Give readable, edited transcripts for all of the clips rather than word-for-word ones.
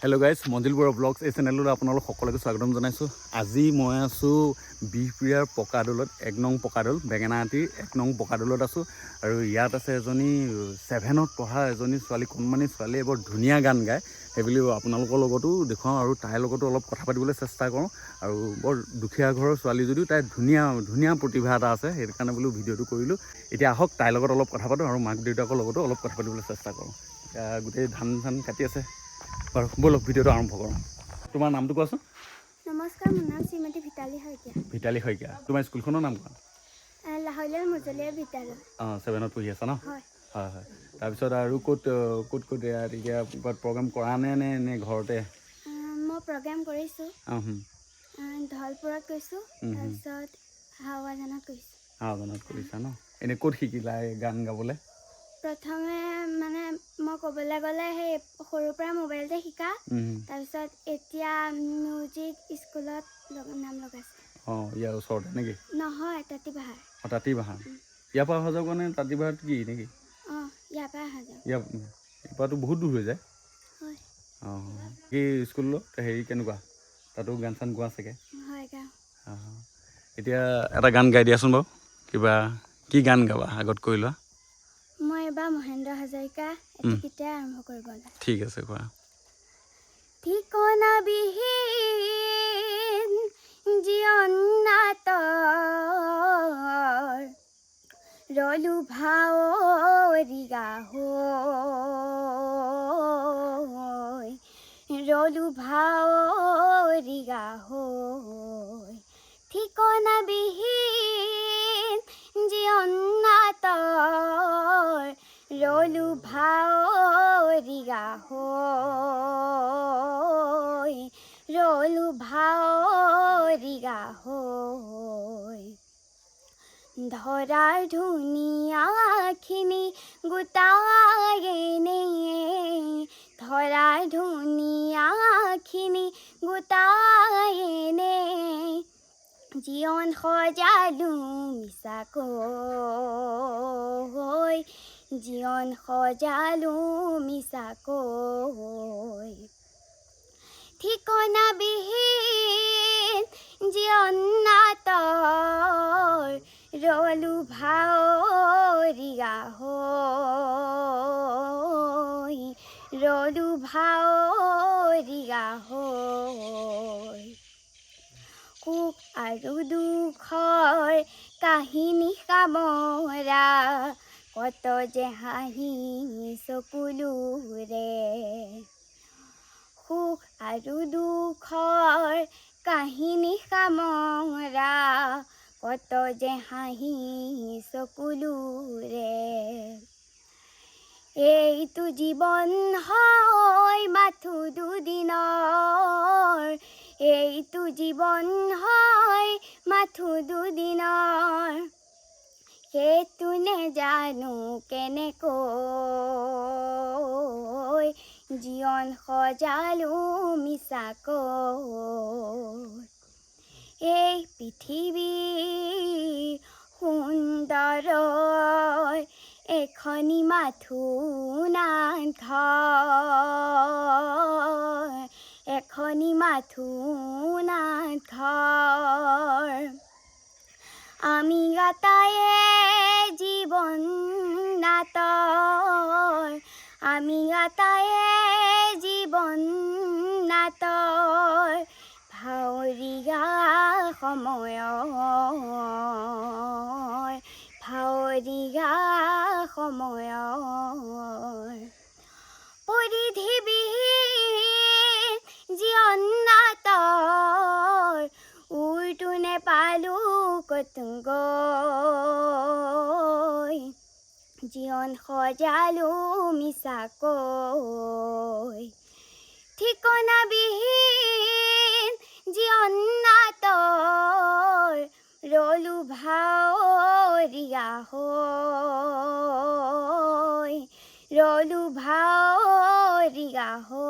Hello' guys, মঞ্জিল Barua blogs এই চেনেললৈ আপোনালোক সকলোকে স্বাগতম জনাইছোঁ। আজি মই আছোঁ বিহপুৰীয়াৰ পকাদৌলত 1 নং পকাদৌল বেঙেনাআটিৰ 1 নং পকাদৌলত আছোঁ। আৰু ইয়াত আছে এজনী 7ত পঢ়া এজনী ছোৱালী, কণমানি ছোৱালীয়ে বৰ ধুনীয়া গান গায়। সেইবুলি আপোনালোকৰ লগতো দেখুৱাওঁ আৰু তাইৰ লগতো অলপ কথা পাতিবলৈ চেষ্টা কৰোঁ। আৰু বৰ দুখীয়া ঘৰৰ ছোৱালী যদিও তাইৰ ধুনীয়া প্ৰতিভা এটা আছে, সেইকাৰণে বোলো ভিডিঅ'টো কৰিলোঁ। এতিয়া আহক তাইৰ লগত অলপ কথা পাতোঁ আৰু মাক দেউতাকৰ লগতো অলপ কথা পাতিবলৈ চেষ্টা কৰোঁ। এতিয়া গোটেই ধান কাটি আছে বাৰু, ব'লক ভিডিঅ'টো আৰম্ভ কৰোঁ। তোমাৰ নামটো কোৱাচোন। নমস্কাৰ, মোৰ নাম শ্ৰীমতী ভিতালী শইকীয়া। ভিতালী শইকীয়া। তোমাৰ স্কুলখনৰ নাম কোৱা? লাহৈলাল মজলীয়া বিদ্যালয়। 7ত পঢ়ি আছা ন? হয়। হয়। তাৰপিছত আৰু ক'ত এতিয়া ক'ৰবাত প্ৰগ্ৰেম কৰা নে ঘৰতে? মই প্ৰগ্ৰেম কৰিছোঁ। ধলপুৰত গৈছোঁ, তাৰপিছত হাৱাজানত গৈছোঁ। হাৱাজানত কৰিছা ন? এনেই ক'ত শিকিলা এই গান গাবলৈ? প্ৰথমে মানে মই ক'বলৈ গ'লে সেই সৰুৰ পৰা মোবাইলতে শিকা, তাৰপিছত এতিয়া মিউজিক স্কুলত নাম লগাইছোঁ। ইয়াৰ ওচৰতে নেকি? নহয়, তাঁতীবাহাৰ। তাঁতীবাহাৰ। ইয়াৰ পৰা অহা যোৱা কৰা নে তাঁতীবাহাৰত কি নেকি? ইয়াৰ পৰা অহা যোৱা। ইয়াৰ পৰাতো বহুত দূৰ হৈ যায়। হয়। কি স্কুলত হেৰি কেনেকুৱা? তাতো গান চান গোৱা চাগে? হয়, গাওঁ। এতিয়া এটা গান গাই দিয়াচোন বাৰু। কিবা কি গান গাবা আগত কৈ লোৱা? মই এবাৰ মহেন্দ্ৰ হাজৰিকা এটিকিটাই আৰম্ভ কৰিব লাগে। ঠিক আছে, কোৱা। ঠিকনা বিহীন জীৱন নাটৰ, ৰলো ভাৱৰি গাহৈ, ৰলো ভাৱৰি গাহৈ। ঠিকনা বিহীন জীৱন নাটৰ, ৰলো ভাৱৰি গাহৈ, ৰলো ভাৱৰি গাহৈ। ধৰাৰ ধুনীয়াখিনি গোটাই এনে, ধৰাৰ ধুনীয়াখিনি গোটাই এনে, জীৱন সজালো মিছাকৈ, জীৱন সজালো মিছাকৈ। ঠিকনা বিহীন জীৱন নাটৰ, ৰলো ভাৱৰি গাহৈ, ৰলো ভাৱৰি গাহৈ। সুখ আৰু দুখৰ কাহিনী সামৰা, কত যে হাঁহি চকুলোৰে। সুখ আৰু দুখৰ কাহিনী সামৰা, কত যে হাঁহি চকুলোৰে। এইটো জীৱন হয় মাথো দুদিনৰ, এইটো জীৱন হয় মাথো দুদিনৰ। সেইটো নেজানো কেনেকৈ, জীৱন সজালো মিছাকৈ। এই পৃথিৱী সুন্দৰ, এখনি মাথো নামঘৰ, এখনি মাথো নামঘৰ। আমি গাতায়ে জীৱন নাটৰ, আমি গাতায়ে জীৱন নাটৰ। ভাৱৰি গা সময়ৰ, ভাৱৰি গা সময়ৰ। পৰিধিবিহীন জীৱন নাটৰ, উৰটো নেপালো কতো গৈ, জীৱন সজালো মিছাকৈ। ঠিকনা বিহীন জীৱন নাটৰ, ৰলো ভাৱৰি গাহৈ, ৰলো ভাৱৰি গাহৈ,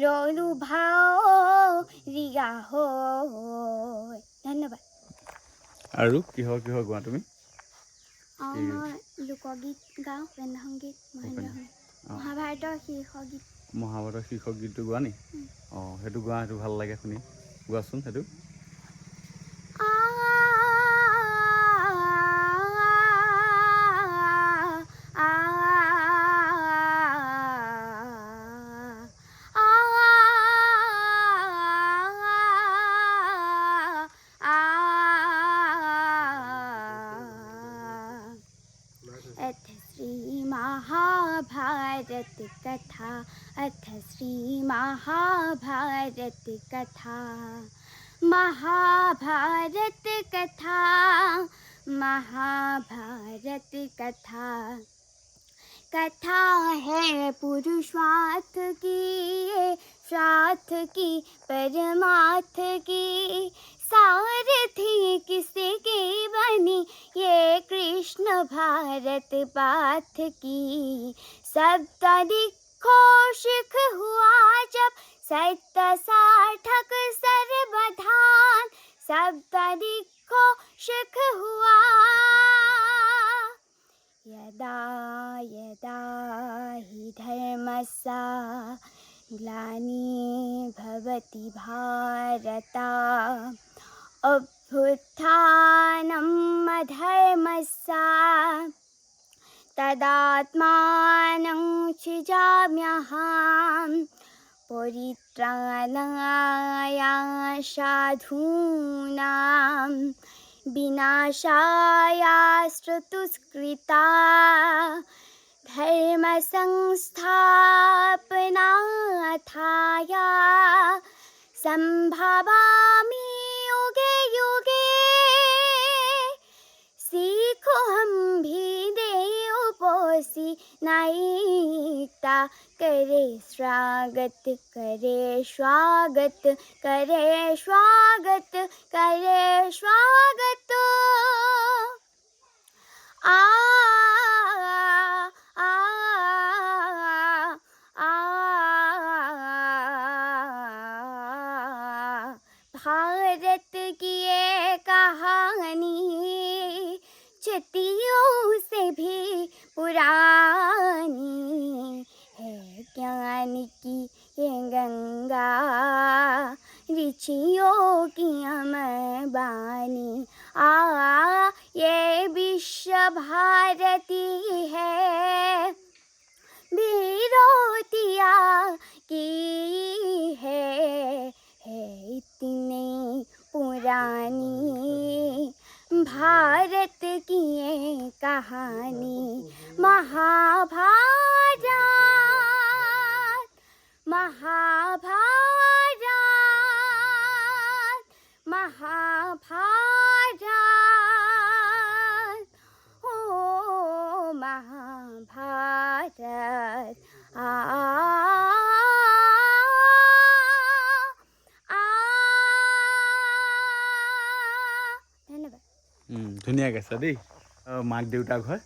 ৰলো ভাৱৰি গাহৈ। ধন্যবাদ। আৰু কিহৰ গোৱা তুমি? মই লোকগীত গাওঁ, উপেন্দ্ৰ সংগীত, মহেন্দ্ৰ সংগীত। মহাভাৰতৰ শীৰ্ষ গীত। মহাভাৰতৰ শীৰ্ষক গীতটো গোৱা নি? অঁ সেইটো গোৱা, সেইটো ভাল লাগে শুনি। গোৱাচোন সেইটো। महाभारत कथा अथ श्री महाभारत कथा महाभारत कथा महाभारत कथा कथा है पुरुषार्थ की स्वार्थ की परमार्थ की सारथी किसकी बनी ये कृष्ण भारत पाथ की सप्तदिक्घोषिक हुआ जब सत्य सार्थक सर्वधान सप्तदिक्घोषिक हुआ यदा यदा हि धर्मस्य ग्लानिर्भवति भारत अभ्युत्थानम् अधर्मस्य तदात्मानं सृजाम्यहं परित्राणाय साधूनां विनाशाय स्तुतिस्कृता धर्मसंस्थापनार्थाय सम्भवामि युगे युगे सीखोऽहं भिदेयोपोऽसि नायिकता करे स्वागत करे स्वागत करे स्वागत करे स्वागत आ आ आ भारत की ये कहानी चतियों से भी पुरानी है ज्ञान की ये गंगा ऋषियों की अमर बानी ये विश्व भारती है विरोतिया की है इतनी पुरानी भारत की ये कहानी महाभारत महाभारत महाभारत ओ महाभारत ধন্যবাদ। ধুনীয়া গাইছা দেই। মাক দেউতাক হয়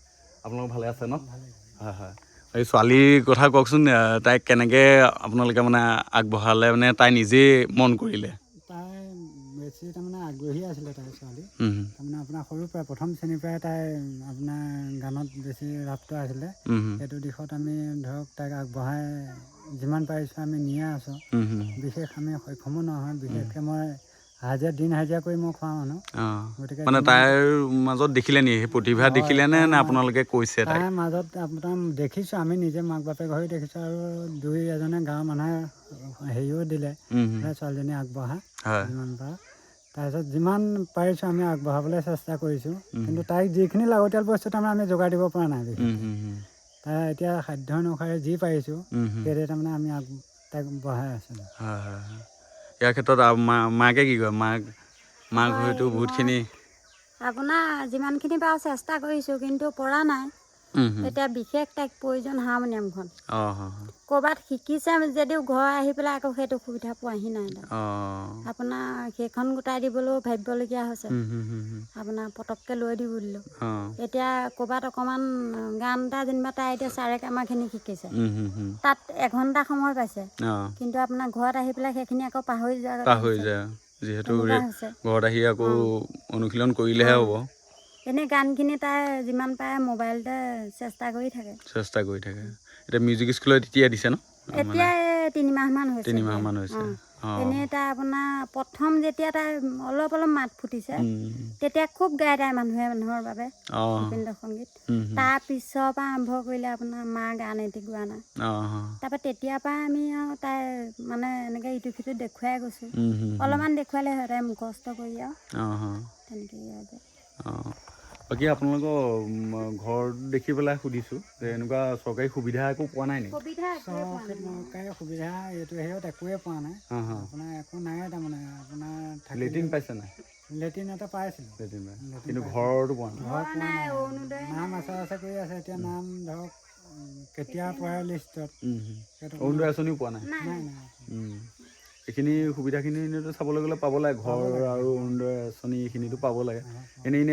আপোনালোক ভালে আছে ন? হয় হয়। এই ছোৱালীৰ কথা কওকচোন, তাইক কেনেকৈ আপোনালোকে মানে আগবঢ়ালে, মানে তাই নিজেই মন কৰিলে? তাই বেছি তাৰমানে আগ্ৰহী আছিলে তাই ছোৱালী। তাৰমানে আপোনাৰ সৰুৰ পৰা প্ৰথম শ্ৰেণীৰ পৰাই তাই আপোনাৰ গানত বেছি ৰাপটো আছিলে। সেইটো দিশত আমি ধৰক তাইক আগবঢ়াই যিমান পাৰিছোঁ আমি নিয়ে আছোঁ। বিশেষ আমি সক্ষমো নহয়, বিশেষকৈ মই দিন হাজিৰা কৰি মই খোৱা মানুহ। গতিকে মানে তাইৰ মাজত দেখিলে নি সেই প্ৰতিভা দেখিলে নে আপোনালোকে কৈছে? তাইৰ মাজত আপোনাৰ দেখিছোঁ, আমি নিজে মাক বাপেক হৈ দেখিছোঁ, আৰু দুই এজনে গাঁৱৰ মানুহে হেৰিও দিলে ছোৱালীজনী আগবঢ়া যিমান পাৰা। তাৰপিছত যিমান পাৰিছোঁ আমি আগবঢ়াবলৈ চেষ্টা কৰিছোঁ, কিন্তু তাইক যিখিনি লাগতিয়াল বস্তু তাৰমানে আমি যোগাৰ দিব পৰা নাই। তাই এতিয়া সাধ্য অনুসাৰে যি পাৰিছোঁ সেইদৰে তাৰমানে আমি তাইক বঢ়াই আছোঁ। ইয়াৰ ক্ষেত্ৰত মাকে কি কয়? মাক হয়তো বহুতখিনি আপোনাৰ যিমানখিনি পাৰোঁ চেষ্টা কৰিছোঁ, কিন্তু পৰা নাই। এতিয়া বিশেষ তাইক প্ৰয়োজন হাৰমনিয়ামখন। ক'ৰবাত শিকিছে যদিও ঘৰ আহি পেলাই আকৌ সেইটো সুবিধা পোৱাহি নাই। আপোনাৰ সেইখন গোটাই দিবলৈও ভাবিবলগীয়া হৈছে। আপোনাৰ পটককৈ লৈ দিব দিলোঁ। এতিয়া ক'ৰবাত অকণমান গান এটা যেনিবা তাই এতিয়া চাৰেগামাখিনি শিকিছে, তাত এঘণ্টা সময় পাইছে, কিন্তু আপোনাৰ ঘৰত আহি পেলাই সেইখিনি আকৌ পাহৰি যায়। যিহেতু ঘৰত আহি আকৌ অনুশীলন কৰিলেহে হ'ব। এনেই গানখিনি তাই যিমান পাৰে মোবাইলতে চেষ্টা কৰি থাকে। এতিয়া মিউজিক স্কুলত এতিয়া দিছে ন এতিয়া 3 মাহমান হৈছে 3 মাহমান হৈছে এনেই তাই আপোনাৰ প্ৰথম যেতিয়া তাই অলপ মাত ফুটিছে তেতিয়া খুব গাই তাই মানুহৰ বাবে ৰবীন্দ্ৰ সংগীত তাৰ পিছৰ পৰা আৰম্ভ কৰিলে আপোনাৰ মা গান এটি গোৱা নাই তাৰপৰা তেতিয়াৰ পৰা আমি আৰু তাই মানে এনেকৈ ইটো সিটো দেখুৱাই গৈছোঁ অলপমান দেখুৱালে হয় তাই মুখস্থ কৰি আৰু তেনেকৈ বাকী আপোনালোকৰ ঘৰত দেখি পেলাই সুধিছোঁ যে এনেকুৱা চৰকাৰী সুবিধা একো পোৱা নাই নেকি চৰকাৰী সুবিধা এইটো হেৰিত একোৱে পোৱা নাই আপোনাৰ একো নাই তাৰমানে আপোনাৰ লেট্ৰিন পাইছে নাই লেট্ৰিন এটা পাইছিলোঁ কিন্তু ঘৰতো পোৱা নাই ঘৰত পোৱা নাই নাম আছে কৰি আছে এতিয়া নাম ধৰক কেতিয়া পৰে লিষ্টত অৰুণোদয় আঁচনিও পোৱা নাই এইখিনি সুবিধাখিনি এনেইতো চাবলৈ গ'লে পাব লাগে ঘৰ আৰু অৰুণোদয় আঁচনি এইখিনিতো পাব লাগে এনেই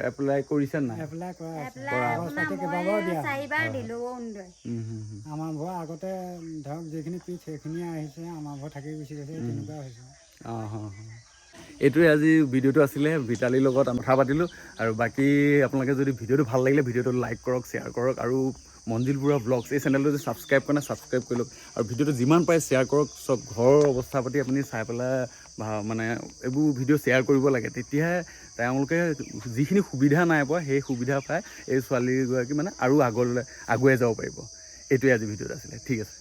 এপ্লাই কৰিছে নাই এপ্লাই কেইবাবাৰো দিয়া আমাৰ ঘৰ আগতে ধৰক যিখিনি পিচ সেইখিনি আহিছে আমাৰ ঘৰ থাকি গুচি গৈছে তেনেকুৱা হৈছে এইটোৱে আজি ভিডিঅ'টো আছিলে ভিতালীৰ লগত কথা পাতিলোঁ আৰু বাকী আপোনালোকে যদি ভিডিঅ'টো ভাল লাগিলে ভিডিঅ'টো লাইক কৰক শ্বেয়াৰ কৰক আৰু মঞ্জিল বৰুৱা ব্লগছ এই চেনেলটো যদি ছাবস্ক্ৰাইব কৰে ছাবস্ক্ৰাইব কৰি লওক আৰু ভিডিঅ'টো যিমান পাৰে শ্বেয়াৰ কৰক চব ঘৰৰ অৱস্থা পাতি আপুনি চাই পেলাই মানে এইবোৰ ভিডিঅ' শ্বেয়াৰ কৰিব লাগে তেতিয়াহে তেওঁলোকে যিখিনি সুবিধা নাই পোৱা সেই সুবিধা পাই এই ছোৱালীগৰাকী মানে আৰু আগলৈ আগুৱাই যাব পাৰিব এইটোৱে আজি ভিডিঅ'ত আছিলে ঠিক আছে